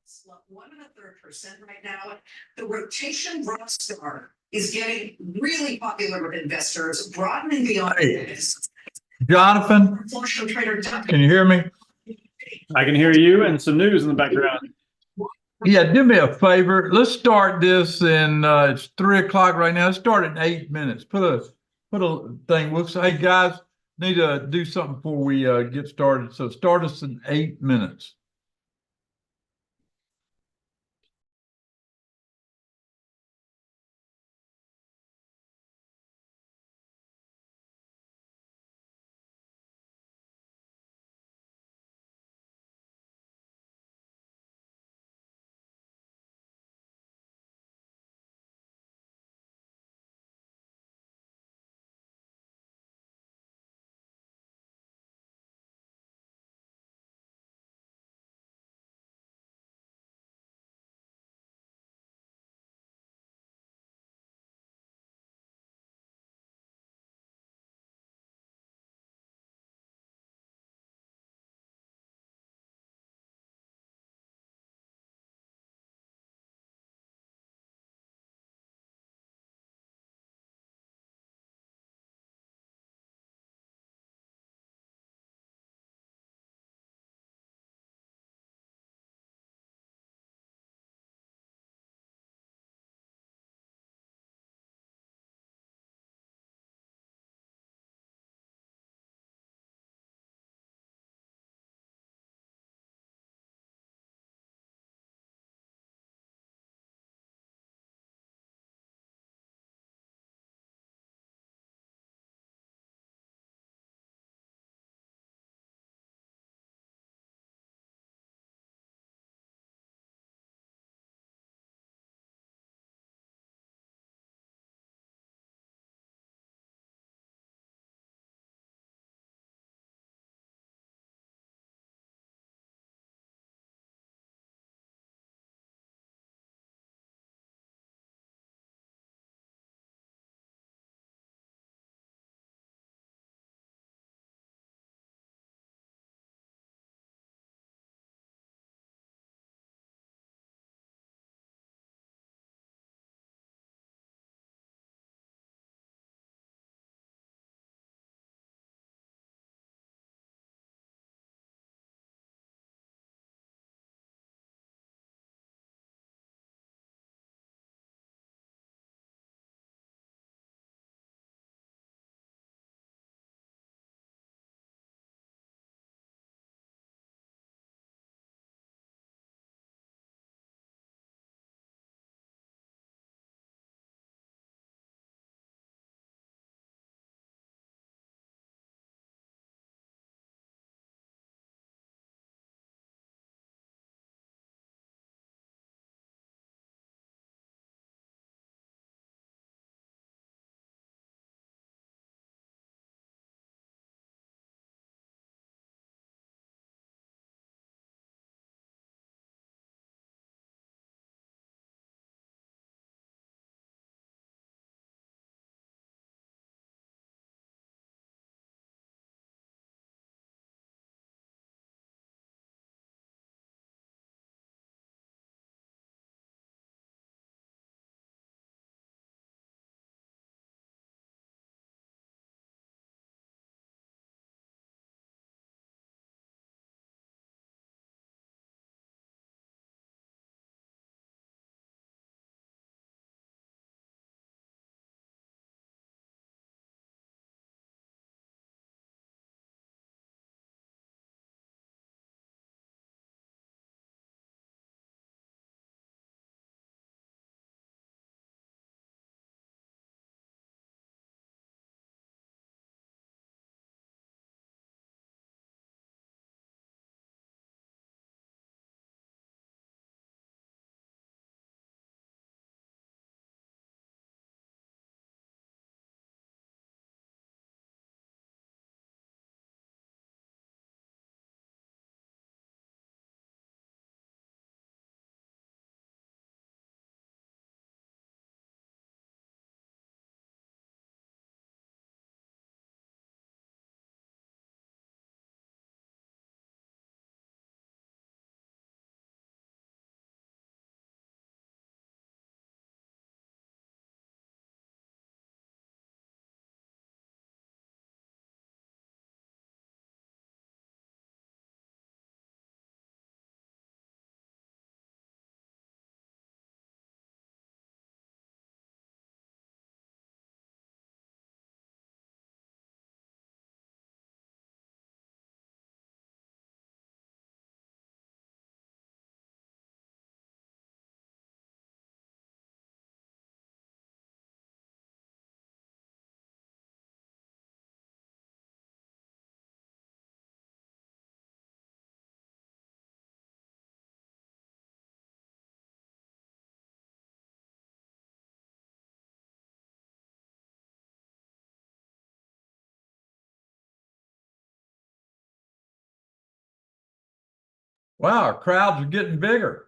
It's like 1.33% right now. The rotation rockstar is getting really popular with investors, broadening beyond Hey. this. Jonathan, Fortune trader can you hear me? I can hear you and some news in the background. Yeah, do me a favor. Let's start this in, it's 3 o'clock right now. Let's start in 8 minutes. Put a thing. We'll say, hey, guys, need to do something before we get started. So start us in 8 minutes. Wow, our crowds are getting bigger.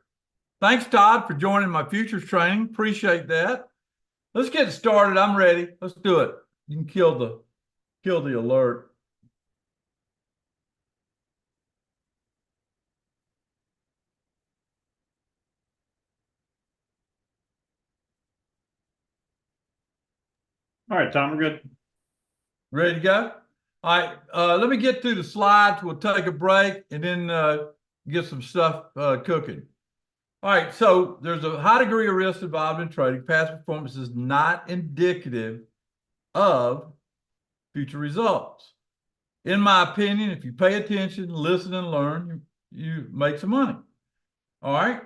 Thanks, Todd, for joining my futures training. Appreciate that. Let's get started. I'm ready. Let's do it. You can kill the alert. All right, Tom, we're good. Ready to go? All right, let me get through the slides. We'll take a break and then get some stuff cooking. All right, so there's a high degree of risk involved in trading. Past performance is not indicative of future results. In my opinion, if you pay attention, listen, and learn, you make some money. All right.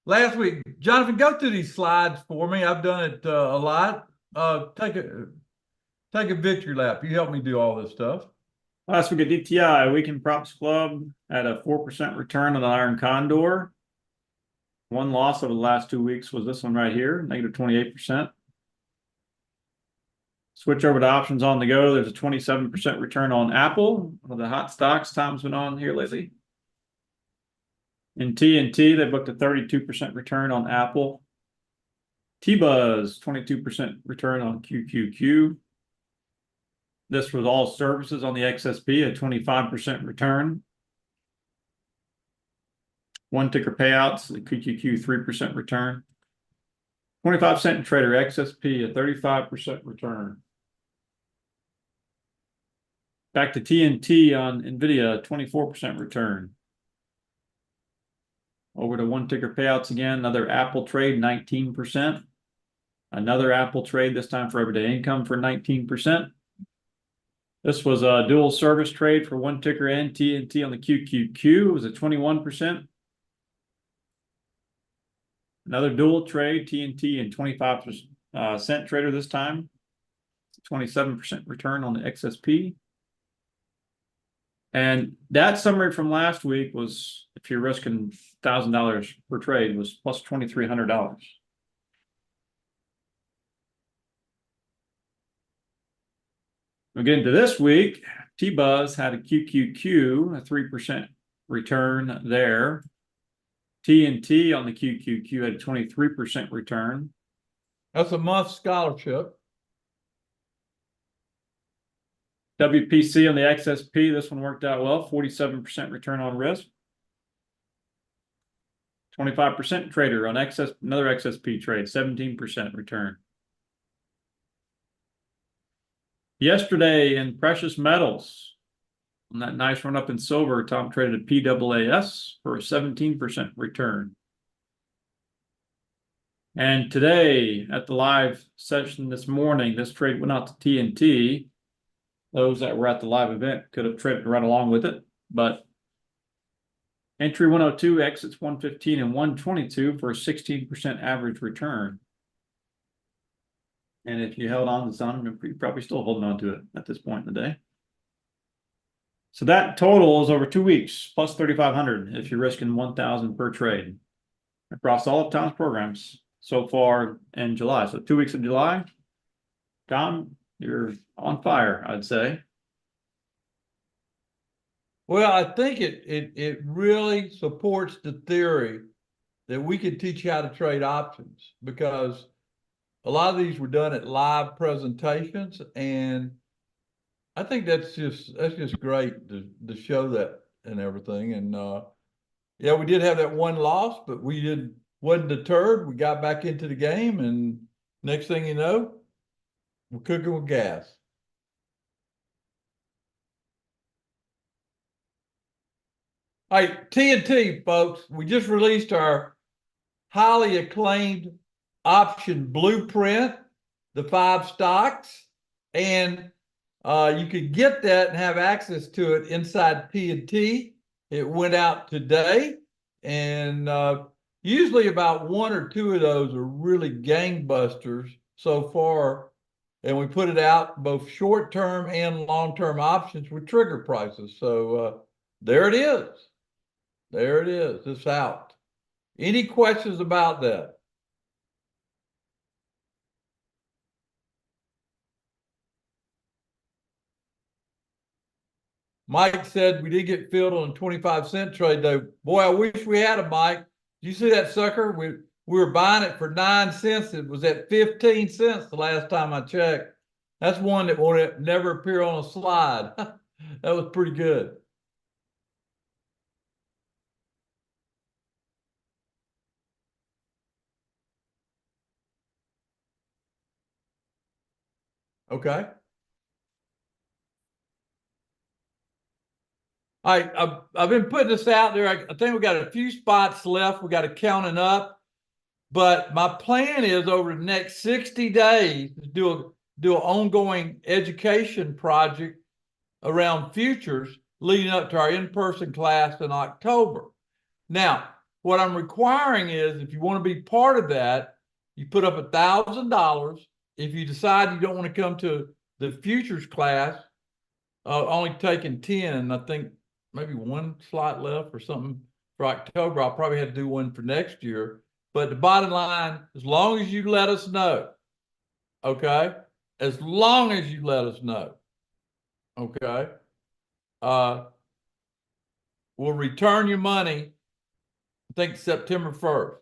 Last week, Jonathan, go through these slides for me. I've done it a lot. Take a victory lap. You help me do all this stuff. Last week at DTI, Weekend Props Club had a 4% return on the Iron Condor. One loss over the last 2 weeks was this one right here, negative 28%. Switch over to options on the go. There's a 27% return on Apple, one of the hot stocks Tom's been on here lately. In TNT, they booked a 32% return on Apple. T-Buzz, 22% return on QQQ. This was all services on the XSP, a 25% return. One ticker payouts, the QQQ 3% return. 25-cent trader XSP, a 35% return. Back to TNT on NVIDIA, 24% return. Over to one ticker payouts again, another Apple trade, 19%. Another Apple trade, this time for everyday income for 19%. This was a dual service trade for one ticker and TNT on the QQQ. It was a 21%. Another dual trade, TNT and 25-cent trader this time. 27% return on the XSP. And that summary from last week was, if you're risking $1,000 per trade, was plus $2,300. We get into this week. T-Buzz had a QQQ, a 3% return there. TNT on the QQQ had a 23% return. That's a month scholarship. WPC on the XSP, this one worked out well, 47% return on risk. 25% trader on another XSP trade, 17% return. Yesterday in precious metals, on that nice run up in silver, Tom traded a PAAS for a 17% return. And today at the live session this morning, this trade went out to TNT. Those that were at the live event could have traded right along with it, but entry 102, exits 115 and 122 for a 16% average return. And if you held on to some, you're probably still holding on to it at this point in the day. So that total is over 2 weeks, plus 3,500 if you're risking 1,000 per trade across all of Tom's programs so far in July. So 2 weeks of July, Tom, you're on fire, I'd say. Well, I think it really supports the theory that we can teach you how to trade options, because a lot of these were done at live presentations, and I think that's just great to show that and everything. And yeah, we did have that one loss, but we wasn't deterred. We got back into the game, and next thing you know, we're cooking with gas. All right, TNT, folks, we just released our highly acclaimed option blueprint, the 5 stocks, and you could get that and have access to it inside TNT. It went out today, and usually about 1 or 2 of those are really gangbusters so far. And we put it out both short-term and long-term options with trigger prices. So there it is. There it is. It's out. Any questions about that? Mike said we did get filled on a 25-cent trade though. Boy, I wish we had a Mike. Did you see that sucker? We were buying it for 9 cents. It was at 15 cents the last time I checked. That's one that won't never appear on a slide. That was pretty good. Okay. I've been putting this out there. I think we got a few spots left. We got to counting up. But my plan is over the next 60 days to do an ongoing education project around futures leading up to our in-person class in October. Now, what I'm requiring is if you want to be part of that, you put up $1,000. If you decide you don't want to come to the futures class, only taking 10, I think maybe one slot left or something for October. I'll probably have to do one for next year. But the bottom line, as long as you let us know, okay? As long as you let us know, okay? We'll return your money, I think September 1st.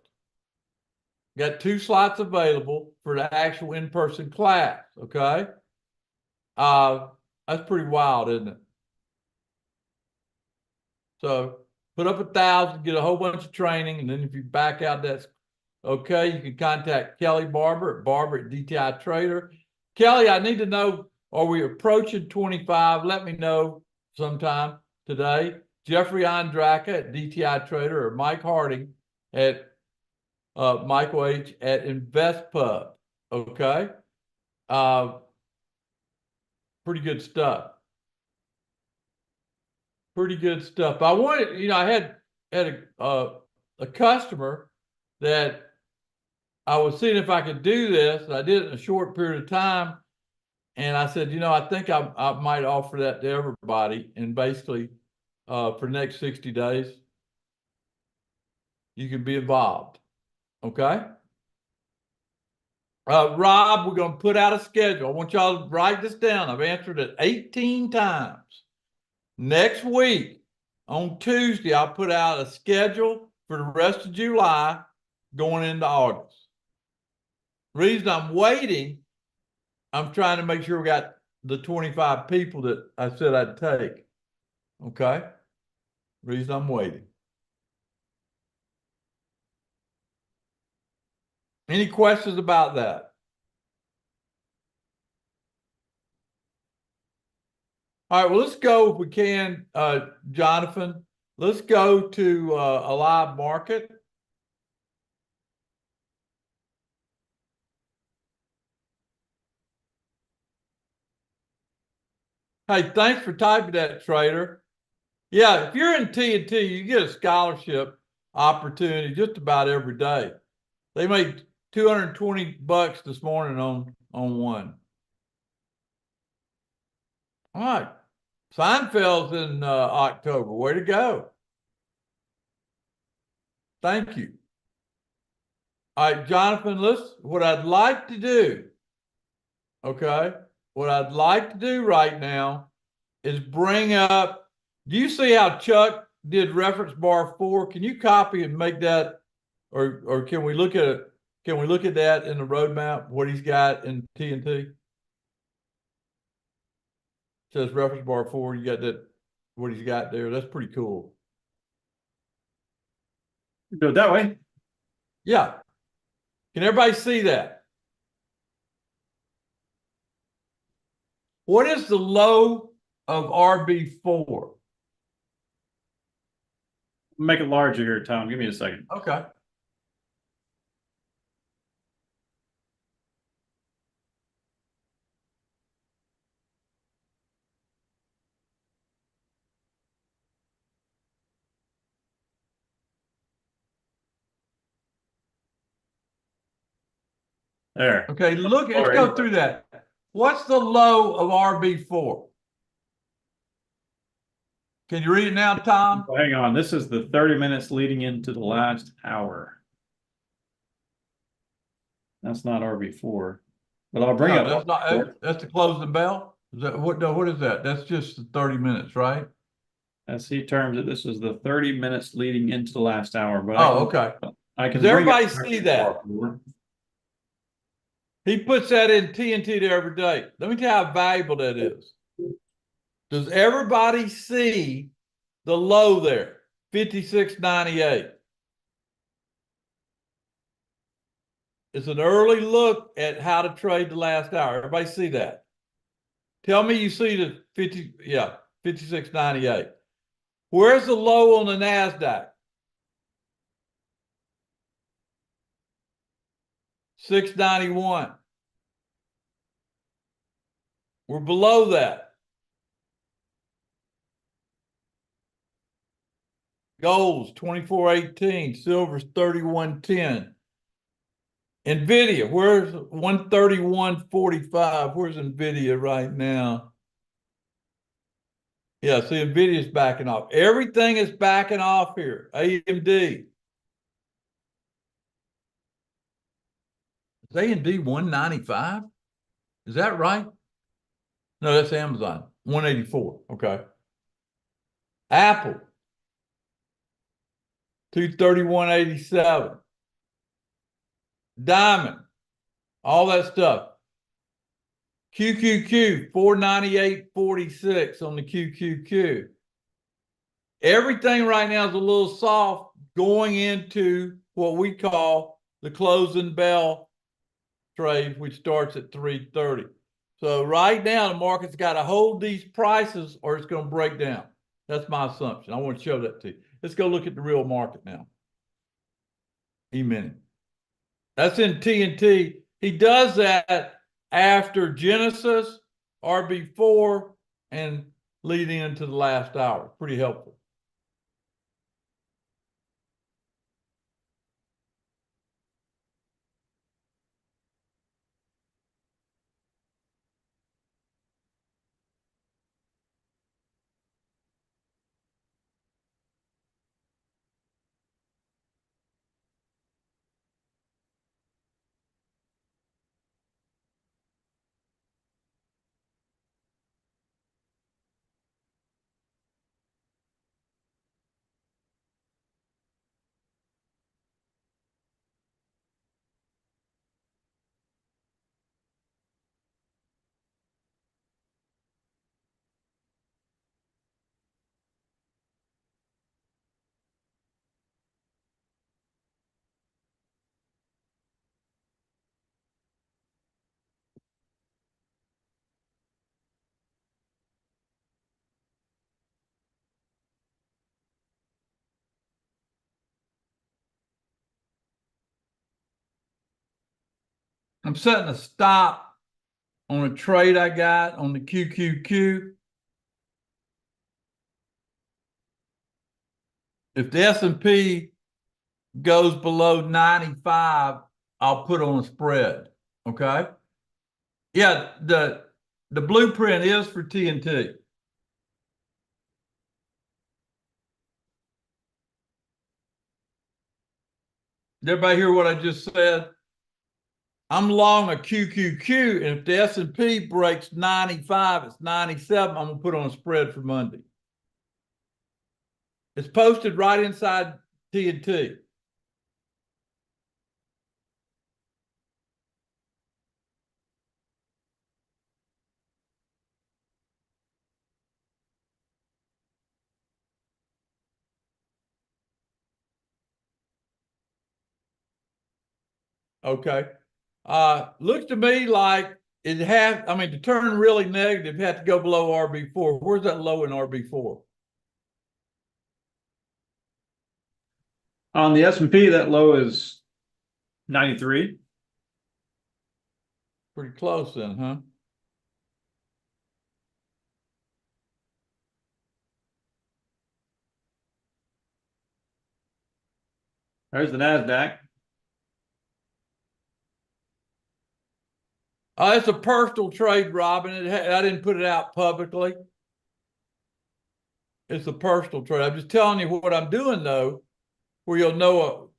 Got 2 slots available for the actual in-person class, okay? That's pretty wild, isn't it? So put up 1,000, get a whole bunch of training, and then if you back out, that's okay. You can contact Kelly Barber at DTI Trader. Kelly, I need to know, are we approaching 25? Let me know sometime today. Jeffrey Andraka at DTI Trader or Mike Harding at Michael H at InvestPub. Okay. Pretty good stuff. Pretty good stuff. I wanted, I had a customer that I was seeing if I could do this. I did it in a short period of time. And I said, I think I might offer that to everybody. And basically, for the next 60 days, you can be involved. Okay? Rob, we're going to put out a schedule. I want y'all to write this down. I've answered it 18 times. Next week, on Tuesday, I'll put out a schedule for the rest of July going into August. Reason I'm waiting, I'm trying to make sure we got the 25 people that I said I'd take. Okay? Reason I'm waiting. Any questions about that? All right, well, let's go if we can, Jonathan. Let's go to a live market. Hey, thanks for typing that, Trader. Yeah, if you're in T&T, you get a scholarship opportunity just about every day. They made $220 this morning on one. All right. Seinfeld's in October. Way to go. Thank you. All right, Jonathan, what I'd like to do, okay, what I'd like to do right now is bring up, do you see how Chuck did reference bar 4? Can you copy and make that, or can we look at it? Can we look at that in the roadmap, what he's got in T&T? Says reference bar 4, you got that, what he's got there. That's pretty cool. Do it that way. Yeah. Can everybody see that? What is the low of RB4? Make it larger here, Tom. Give me a second. Okay. There. Okay, look, let's go through that. What's the low of RB4? Can you read it now, Tom? Hang on. This is the 30 minutes leading into the last hour. That's not RB4. But I'll bring No, up. that's to close the bell. Is that what is that? That's just the 30 minutes, right? as he terms it, this is the 30 minutes leading into the last hour, but Oh, okay. I can Does bring it everybody back see to that? board. He puts that in TNT there every day. Let me tell you how valuable that is. Does everybody see the low there? 56.98. It's an early look at how to trade the last hour. Everybody see that? Tell me you see the 56.98. Where's the low on the NASDAQ? 691. We're below that. Gold's 24.18, silver's 31.10. Nvidia, where's 131.45? Where's Nvidia right now? Yeah, see, Nvidia's backing off. Everything is backing off here. AMD. Is AMD 195? Is that right? No, that's Amazon. 184. Okay. Apple. 231.87. Diamond. All that stuff. QQQ 498.46 on the QQQ. Everything right now is a little soft going into what we call the closing bell trade, which starts at 3:30. So right now the market's got to hold these prices or it's going to break down. That's my assumption. I want to show that to you. Let's go look at the real market now. E-mini. That's in TNT. He does that after Genesis, RB4, and leading into the last hour. Pretty helpful. I'm setting a stop on a trade I got on the QQQ. If the S&P goes below 95, I'll put on a spread. Okay. Yeah, the blueprint is for TNT. Did everybody hear what I just said? I'm long a QQQ, and if the S&P breaks 95, it's 97, I'm gonna put on a spread for Monday. It's posted right inside TNT. Okay. Looks to me like it has, I mean, to turn really negative, it had to go below RB4. Where's that low in RB4? On the S&P, that low is 93. Pretty close then, huh? There's the NASDAQ. It's a personal trade, Robin. I didn't put it out publicly. It's a personal trade. I'm just telling you what I'm doing, though, where you'll know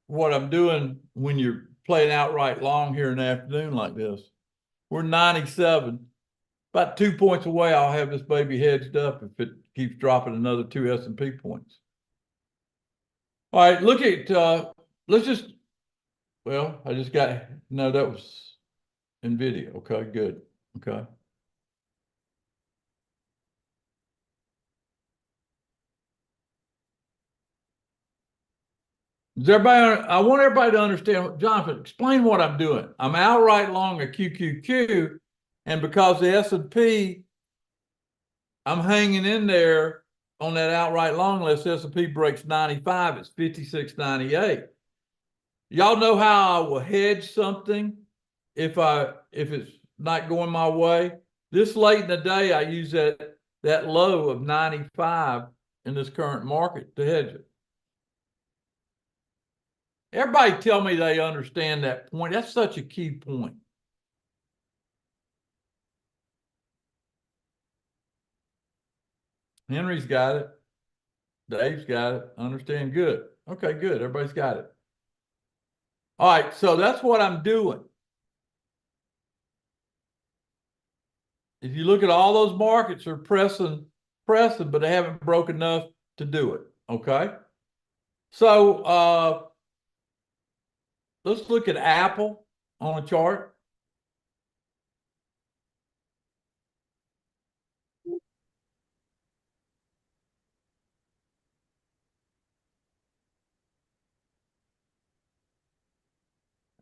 what I'm doing when you're playing outright long here in the afternoon like this. We're 97. about 2 points away, I'll have this baby hedged up if it keeps dropping another 2 S&P points. All right, look at, let's just, well, I just got, no, that was NVIDIA. Okay, good. Okay. Does everybody, I want everybody to understand, Jonathan, explain what I'm doing. I'm outright long a QQQ, and because the S&P, I'm hanging in there on that outright long list. S&P breaks 95, it's 56.98. Y'all know how I will hedge something if it's not going my way? This late in the day, I use that low of 95 in this current market to hedge it. Everybody tell me they understand that point. That's such a key point. Henry's got it. Dave's got it. Understand good. Okay, good. Everybody's got it. All right, so that's what I'm doing. If you look at all those markets, they're pressing, but they haven't broken enough to do it. Okay. So let's look at Apple on a chart.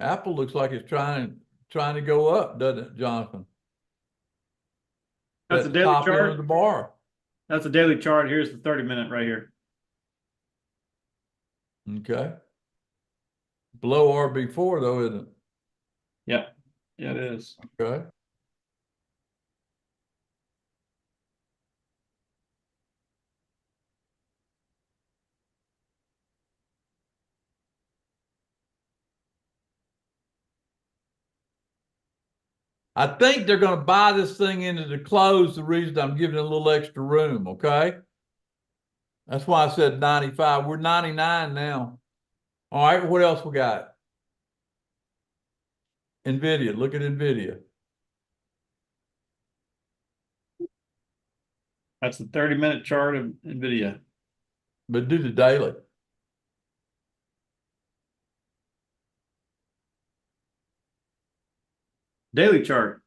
Apple looks like it's trying to go up, doesn't it, Jonathan? That's a daily top end chart. of the bar. That's a daily chart. Here's the 30-minute right here. Okay. Below RB4 though, isn't it? Yeah. Yeah, it is. Okay. I think they're going to buy this thing into the close. The reason I'm giving it a little extra room, okay? That's why I said 95. We're 99 now. All right, what else we got? NVIDIA. Look at NVIDIA. That's the 30-minute chart of NVIDIA. But do the daily. Daily chart.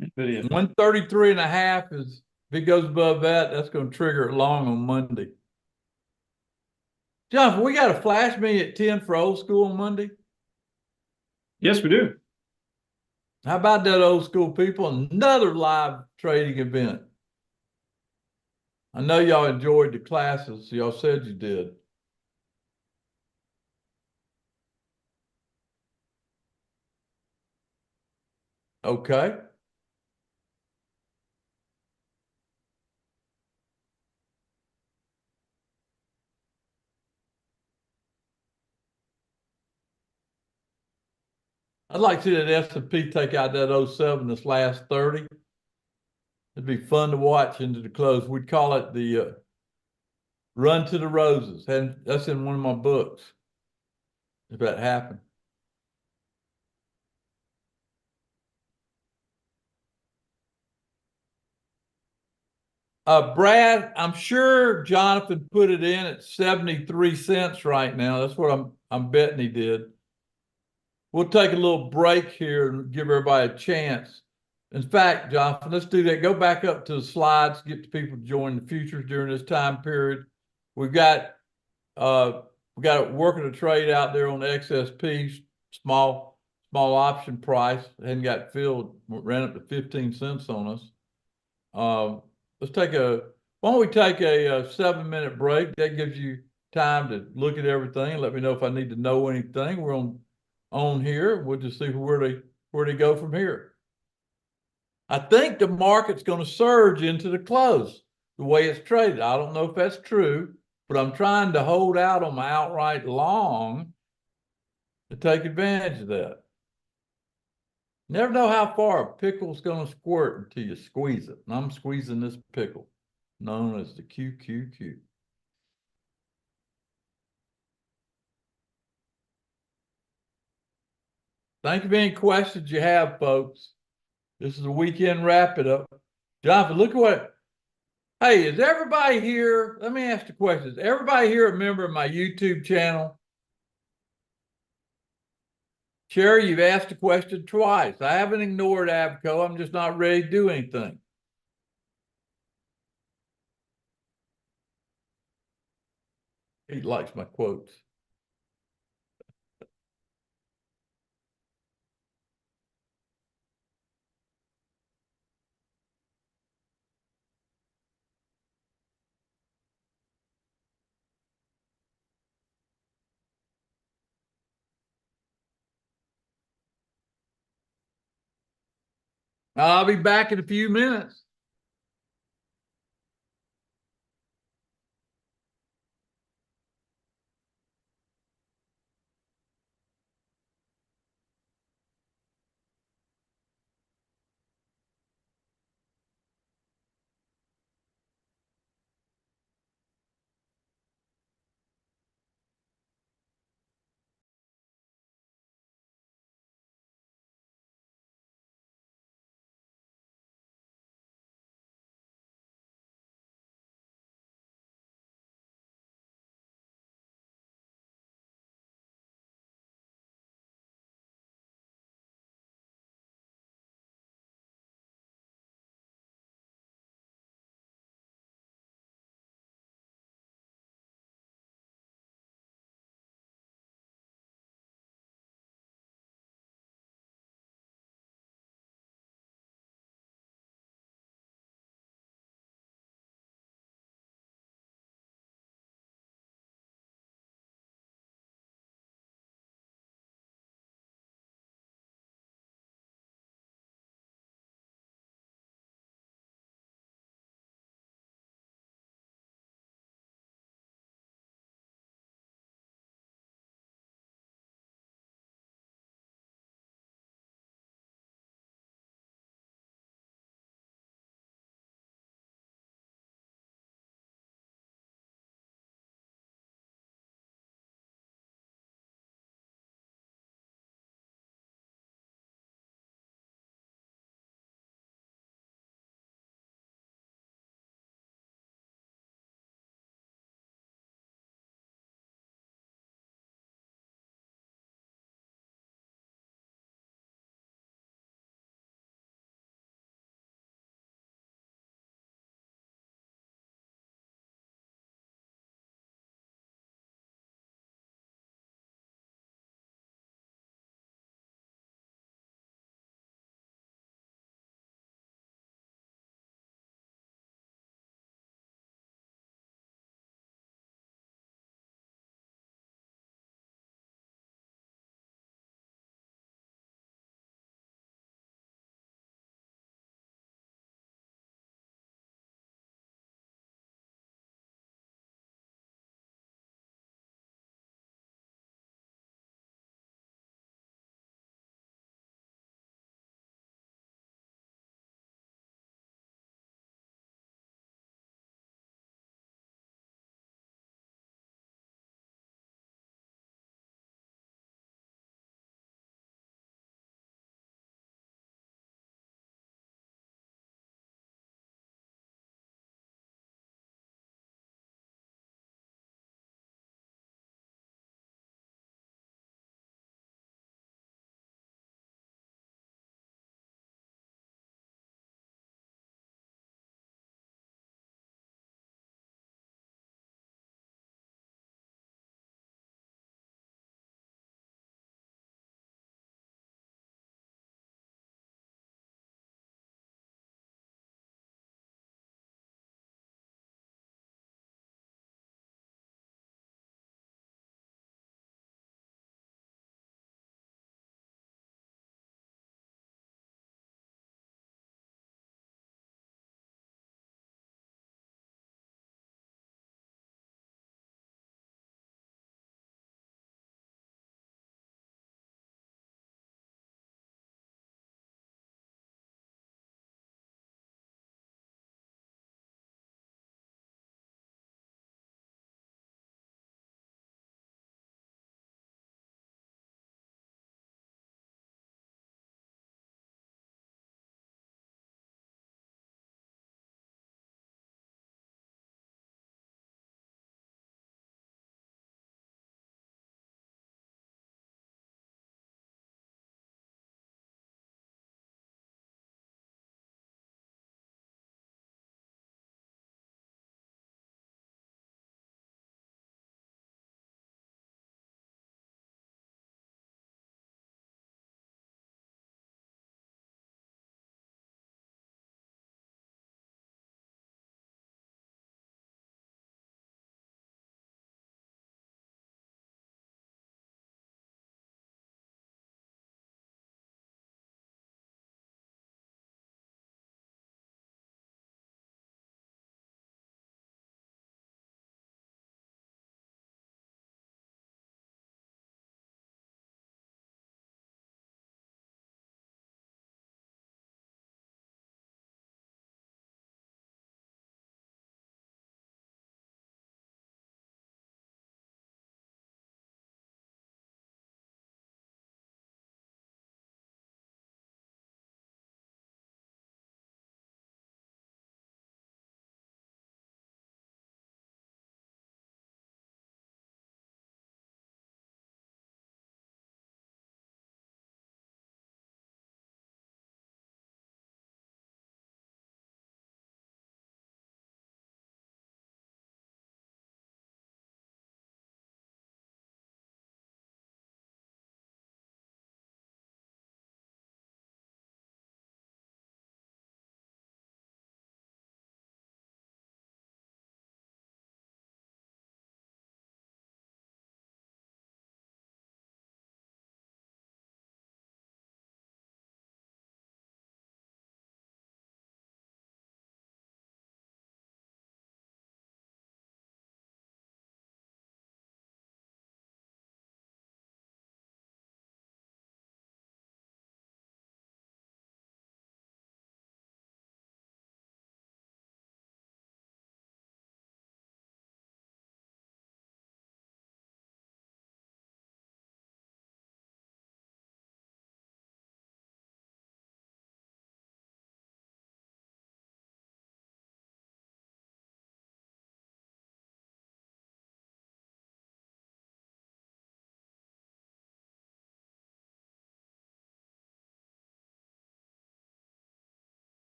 NVIDIA. 133.5 is, if it goes above that, that's going to trigger it long on Monday. Jonathan, we got a flash me at 10 for old school on Monday. Yes, we do. How about that, old school people? Another live trading event. I know y'all enjoyed the classes. Y'all said you did. Okay. I'd like to see that S&P take out that 07 this last 30. It'd be fun to watch into the close. We'd call it the Run to the Roses. And that's in one of my books, if that happened. Brad, I'm sure Jonathan put it in at 73 cents right now. That's what I'm betting he did. We'll take a little break here and give everybody a chance. In fact, Jonathan, let's do that. Go back up to the slides, get the people to join the futures during this time period. We got working a trade out there on the XSP, small option price. It hadn't got filled, ran up to 15 cents on us. Why don't we take a 7-minute break? That gives you time to look at everything. Let me know if I need to know anything. We're on here. We'll just see where they go from here. I think the market's going to surge into the close the way it's traded. I don't know if that's true, but I'm trying to hold out on my outright long to take advantage of that. Never know how far a pickle's going to squirt until you squeeze it. And I'm squeezing this pickle, known as the QQQ. Think of any questions you have, folks. This is a weekend wrap it up. Jonathan, look at what. Hey, is everybody here? Let me ask the question. Is everybody here a member of my YouTube channel? Sherry, you've asked the question twice. I haven't ignored Avco. I'm just not ready to do anything. He likes my quotes. I'll be back in a few minutes.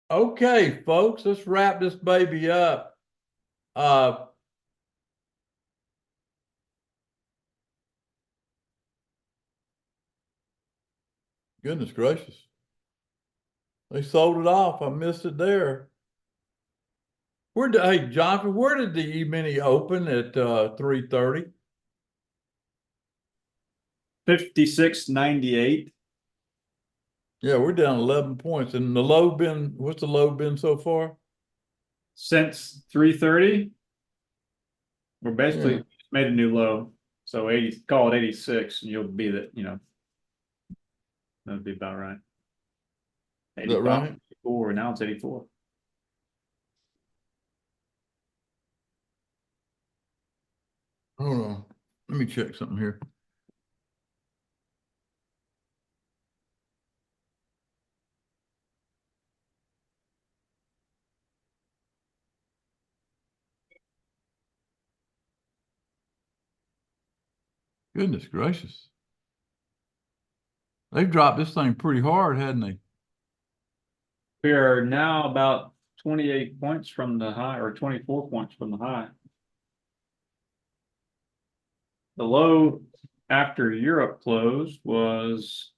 Okay, folks, let's wrap this baby up. Goodness gracious. They sold it off. I missed it there. Hey, Jonathan, where did the E-mini open at 3:30? 56.98. Yeah, we're down 11 points. And the low been, what's the low been so far? Since 3:30. We're basically Yeah. made a new low. So 80, call it 86, and you'll be that, that'd be about right. Is that right? 84, now it's 84. Hold on. Let me check something here. Goodness gracious. They've dropped this thing pretty hard, hadn't they? We are now about 28 points from the high, or 24 points from the high. The low after Europe closed was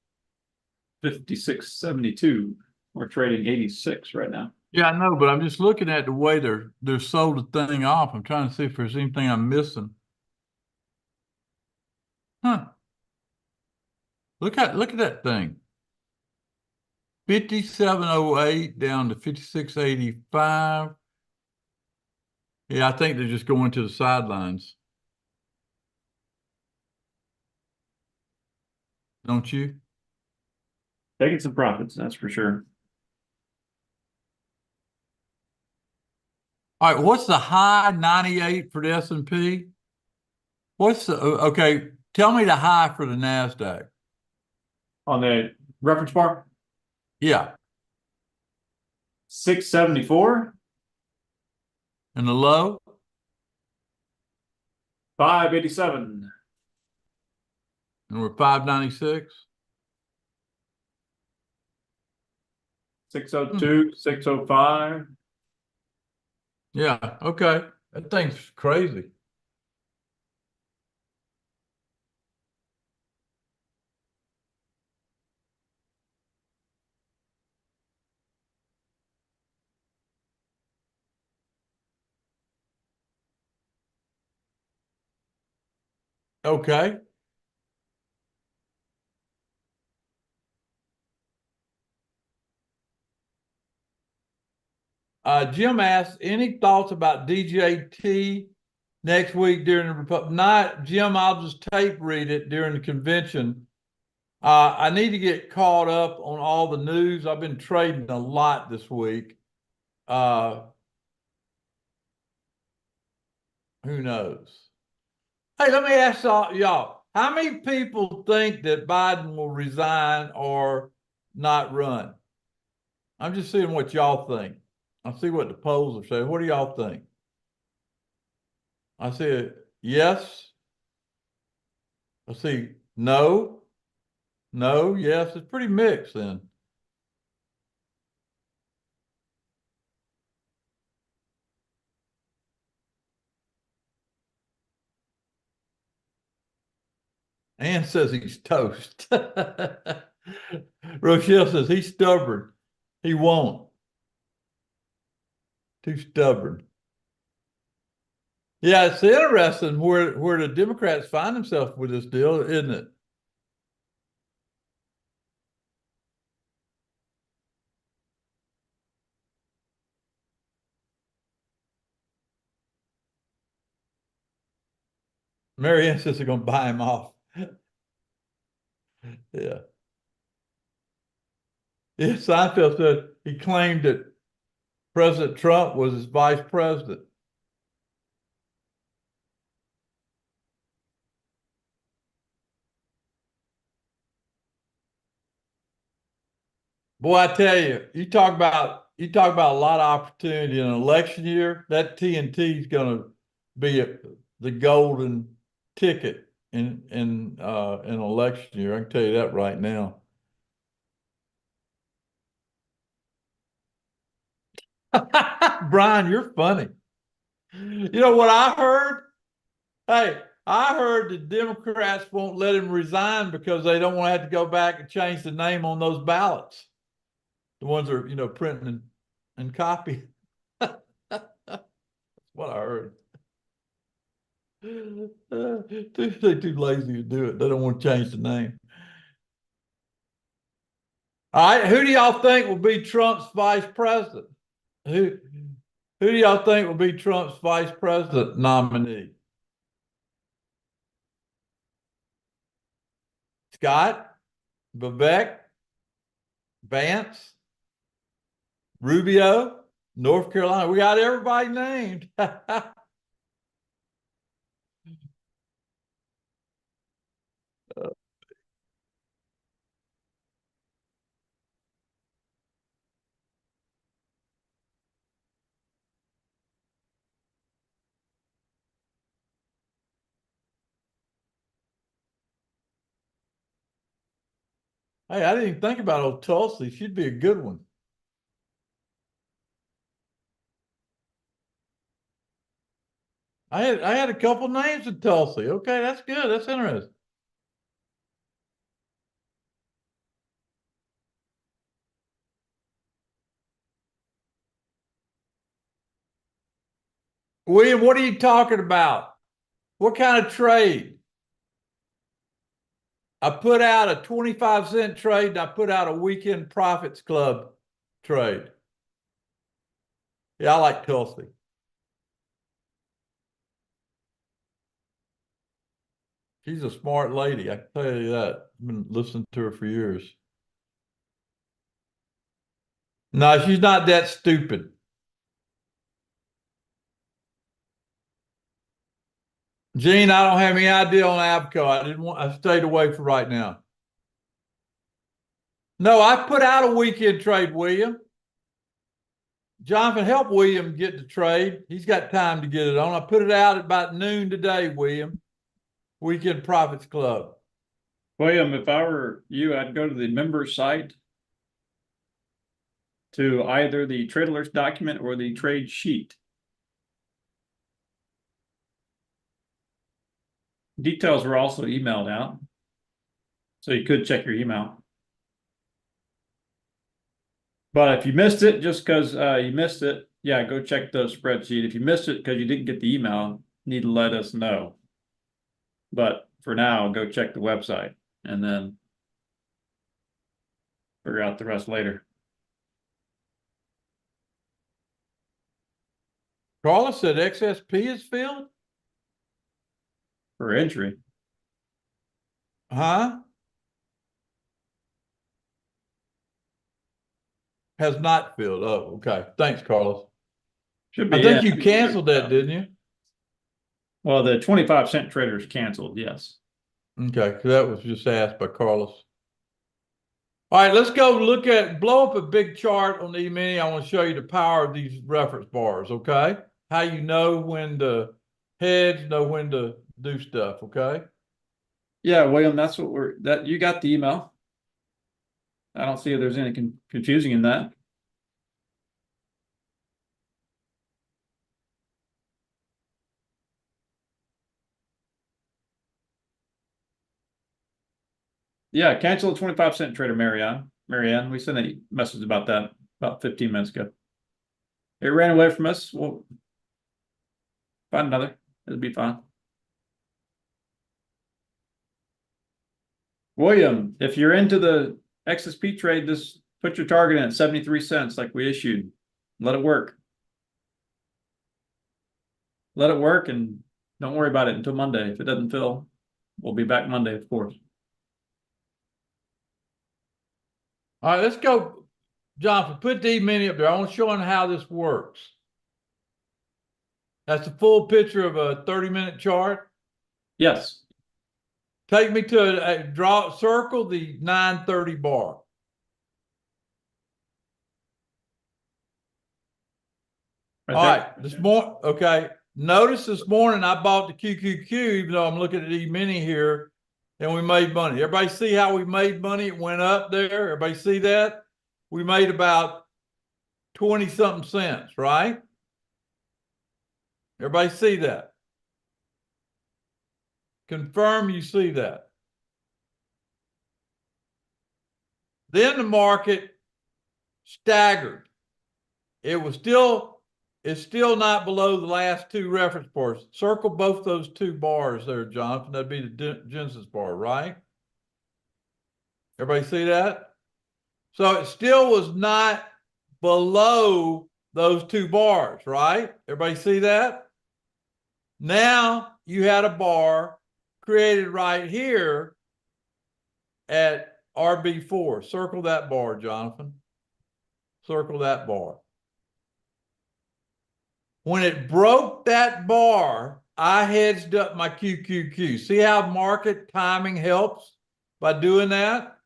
56.72. We're trading 86 right now. Yeah, I know, but I'm just looking at the way they're sold the thing off. I'm trying to see if there's anything I'm missing. Huh. Look at that thing. 5708 down to 5685. Yeah, I think they're just going to the sidelines. Don't you? Taking some profits, that's for sure. All right, what's the high 98 for the S&P? What's the okay, tell me the high for the NASDAQ. On the reference bar, Yeah, 674, and the low? 587. And we're 596. 602, 605. Yeah, okay. That thing's crazy. Okay. Jim asked, any thoughts about DJT next week during the Republic? Not, Jim, I'll just tape read it during the convention. I need to get caught up on all the news. I've been trading a lot this week. Who knows? Hey, let me ask y'all, how many people think that Biden will resign or not run? I'm just seeing what y'all think. I see what the polls are saying. What do y'all think? I see yes. I see no, no, yes. It's pretty mixed then. Ann says he's toast. Rochelle says he's stubborn. He won't. Too stubborn. Yeah, it's interesting where the Democrats find themselves with this deal, isn't it? Mary Ann says they're going to buy him off. Yeah. Yeah, Seinfeld said he claimed that President Trump was his vice president. Boy, I tell you, you talk about a lot of opportunity in an election year. That TNT is going to be the golden ticket in an election year. I can tell you that right now. Brian, you're funny. You know what I heard? Hey, I heard the Democrats won't let him resign because they don't want to have to go back and change the name on those ballots. The ones that are, printing and copy. That's what I heard. They're too lazy to do it. They don't want to change the name. All right, who do y'all think will be Trump's vice president? Who do y'all think will be Trump's vice president nominee? Scott, Vivek, Vance, Rubio, North Carolina. We got everybody named. Hey, I didn't even think about old Tulsi. She'd be a good one. I had a couple names in Tulsi. Okay, that's good. That's interesting. William, what are you talking about? What kind of trade? I put out a 25-cent trade and I put out a weekend profits club trade. Yeah, I like Tulsi. She's a smart lady. I can tell you that. I've been listening to her for years. No, she's not that stupid. Gene, I don't have any idea on Abco. I stayed away for right now. No, I put out a weekend trade, William. Jonathan, help William get the trade. He's got time to get it on. I put it out at about noon today, William. Weekend Profits Club. William, if I were you, I'd go to the members site to either the trade alerts document or the trade sheet. Details were also emailed out, so you could check your email. But if you missed it, just because you missed it, yeah, go check the spreadsheet. If you missed it because you didn't get the email, you need to let us know. But for now, go check the website and then figure out the rest later. Carla said XSP is filled? For entry. Huh? Has not filled. Oh, okay. Thanks, Carlos. Should be. I think you canceled that, didn't you? Well, the 25-cent trader is canceled, yes. Okay, that was just asked by Carlos. All right, let's go blow up a big chart on the E-mini. I want to show you the power of these reference bars, okay? How you know when to hedge, know when to do stuff, okay? Yeah, William, that's what you got the email. I don't see if there's any confusing in that. Yeah, cancel the 25-cent trader, Marianne. We sent a message about that about 15 minutes ago. It ran away from us. We'll find another. It'll be fine. William, if you're into the XSP trade, just put your target in at 73 cents like we issued. Let it work. Let it work and don't worry about it until Monday. If it doesn't fill, we'll be back Monday, of course. All right, let's go. Jonathan, put the E-mini up there. I want to show him how this works. That's a full picture of a 30-minute chart. Yes. Take me to circle the 930 bar. All right, this morning, okay. Notice this morning I bought the QQQ, even though I'm looking at E-mini here, and we made money. Everybody see how we made money? It went up there. Everybody see that? We made about 20-something cents, right? Everybody see that? Confirm you see that. Then the market staggered. It's still not below the last two reference bars. Circle both those two bars there, Jonathan. That'd be the Genesis bar, right? Everybody see that? So it still was not below those two bars, right? Everybody see that? Now you had a bar created right here at RB4. Circle that bar, Jonathan. Circle that bar. When it broke that bar, I hedged up my QQQ. See how market timing helps by doing that?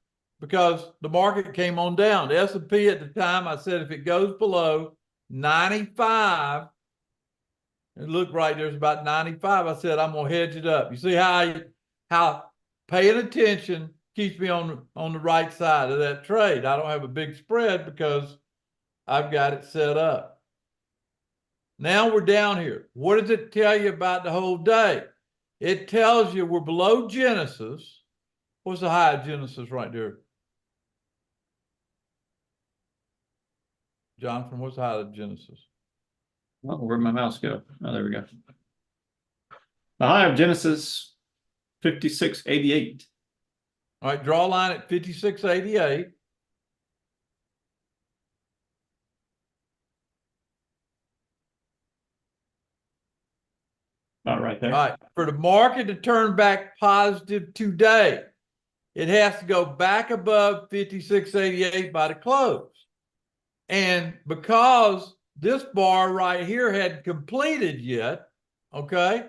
Because the market came on down. The S&P at the time, I said if it goes below 95, it looked right, there's about 95. I said, I'm going to hedge it up. You see how paying attention keeps me on the right side of that trade. I don't have a big spread because I've got it set up. Now we're down here. What does it tell you about the whole day? It tells you we're below Genesis. What's the high of Genesis right there? Jonathan, what's the high of Genesis? Oh, where'd my mouse go? Oh, there we go. The high of Genesis, 56.88. All right, draw a line at 56.88. About right there. All right, for the market to turn back positive today, it has to go back above 56.88 by the close. And because this bar right here hadn't completed yet, okay,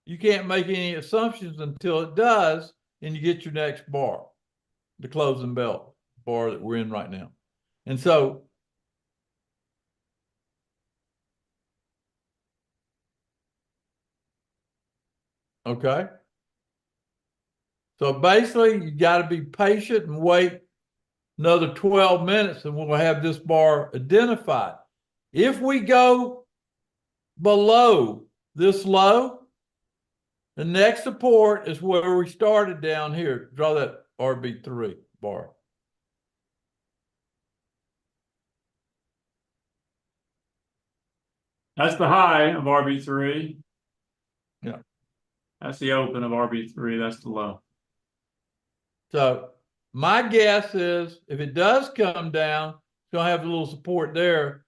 you can't make any assumptions until it does, and you get your next bar, the closing bell bar that we're in right now. And so okay. So basically, you got to be patient and wait another 12 minutes and we'll have this bar identified. If we go below this low, the next support is where we started down here. Draw that RB3 bar. That's the high of RB3. Yeah. That's the open of RB3. That's the low. So my guess is if it does come down, it's going to have a little support there.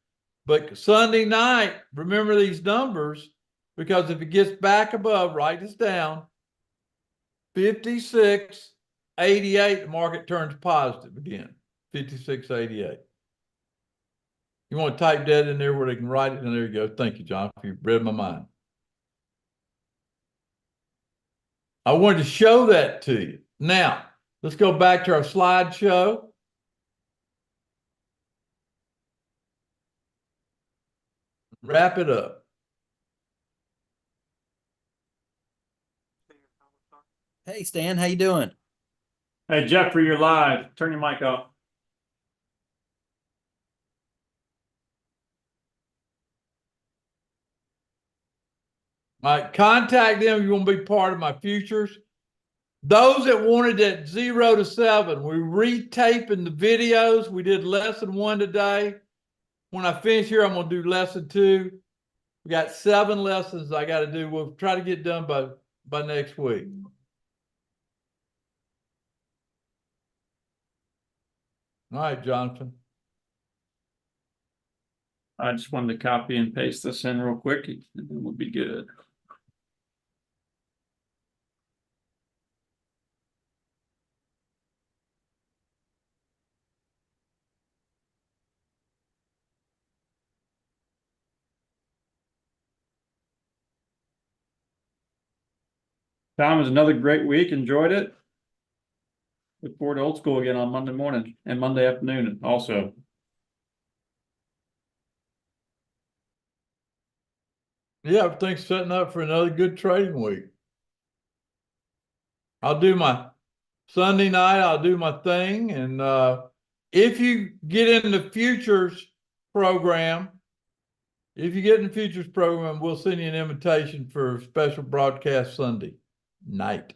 But Sunday night, remember these numbers, because if it gets back above, write this down, 56.88, the market turns positive again, 56.88. You want to type that in there where they can write it, and there you go. Thank you, John, if you read my mind. I wanted to show that to you. Now, let's go back to our slideshow. Wrap it up. Hey Stan, how you doing? Hey, Jeffrey, you're live. Turn your mic off. All right, contact them if you want to be part of my futures. Those that wanted at 0 to 7, we're retaping the videos. We did lesson 1 today. When I finish here, I'm going to do lesson 2. We got 7 lessons I got to do. We'll try to get done by next week. All right, Jonathan. I just wanted to copy and paste this in real quick, and then we'll be good. Tom, it was another great week. Enjoyed it. Look forward to old school again on Monday morning and Monday afternoon also. Yeah, everything's setting up for another good trading week. I'll do my Sunday night, I'll do my thing. And if you get into futures program. If you get in the futures program, we'll send you an invitation for a special broadcast Sunday night.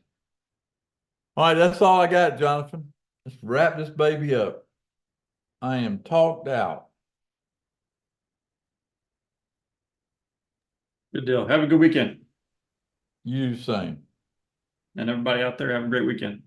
All right, that's all I got, Jonathan. Let's wrap this baby up. I am talked out. Good deal. Have a good weekend. You the same. And everybody out there, have a great weekend.